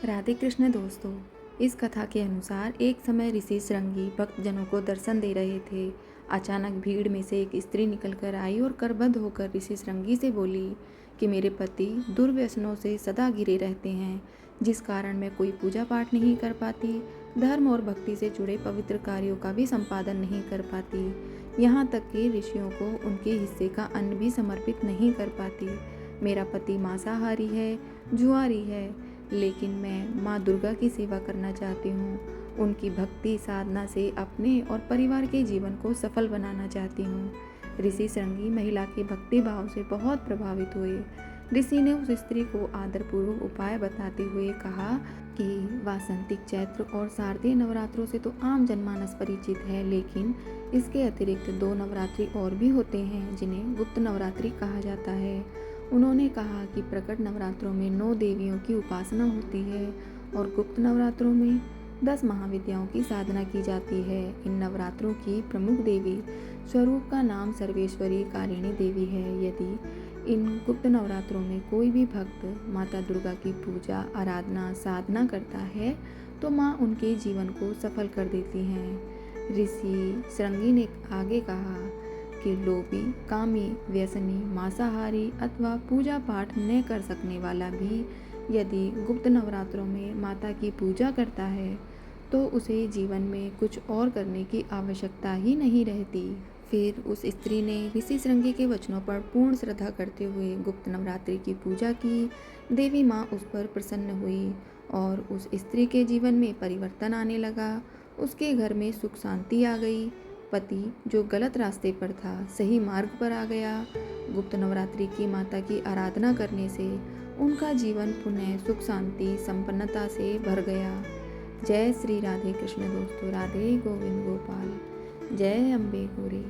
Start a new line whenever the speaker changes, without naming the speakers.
राधे कृष्ण दोस्तों। इस कथा के अनुसार एक समय ऋषि श्रृंगी भक्तजनों को दर्शन दे रहे थे। अचानक भीड़ में से एक स्त्री निकलकर आई और करबद्ध होकर ऋषि श्रृंगी से बोली कि मेरे पति दुर्व्यसनों से सदा घिरे रहते हैं, जिस कारण मैं कोई पूजा पाठ नहीं कर पाती, धर्म और भक्ति से जुड़े पवित्र कार्यों का भी संपादन नहीं कर पाती, यहाँ तक कि ऋषियों को उनके हिस्से का अन्न भी समर्पित नहीं कर पाती। मेरा पति मांसाहारी है, जुआरी है, लेकिन मैं माँ दुर्गा की सेवा करना चाहती हूँ। उनकी भक्ति साधना से अपने और परिवार के जीवन को सफल बनाना चाहती हूँ। ऋषि श्रृंगी महिला के भक्ति भाव से बहुत प्रभावित हुए। ऋषि ने उस स्त्री को आदरपूर्वक उपाय बताते हुए कहा कि वासंतिक चैत्र और शारदीय नवरात्रों से तो आम जनमानस परिचित है, लेकिन इसके अतिरिक्त 2 नवरात्रि और भी होते हैं जिन्हें गुप्त नवरात्रि कहा जाता है। उन्होंने कहा कि प्रकट नवरात्रों में 9 देवियों की उपासना होती है और गुप्त नवरात्रों में 10 महाविद्याओं की साधना की जाती है। इन नवरात्रों की प्रमुख देवी स्वरूप का नाम सर्वेश्वरी कालिनी देवी है। यदि इन गुप्त नवरात्रों में कोई भी भक्त माता दुर्गा की पूजा, आराधना, साधना करता है तो माँ उनके जीवन को सफल कर देती हैं। ऋषि श्रृंगी ने आगे कहा कि लोभी, कामी, व्यसनी, मांसाहारी अथवा पूजा पाठ न कर सकने वाला भी यदि गुप्त नवरात्रों में माता की पूजा करता है तो उसे जीवन में कुछ और करने की आवश्यकता ही नहीं रहती। फिर उस स्त्री ने ऋषि श्रृंगी के वचनों पर पूर्ण श्रद्धा करते हुए गुप्त नवरात्रि की पूजा की। देवी माँ उस पर प्रसन्न हुई और उस स्त्री के जीवन में परिवर्तन आने लगा। उसके घर में सुख शांति आ गई। पति जो गलत रास्ते पर था सही मार्ग पर आ गया। गुप्त नवरात्रि की माता की आराधना करने से उनका जीवन पुनः सुख शांति संपन्नता से भर गया। जय श्री राधे कृष्ण दोस्तों। राधे गोविंद गोपाल। जय अम्बे गौरी।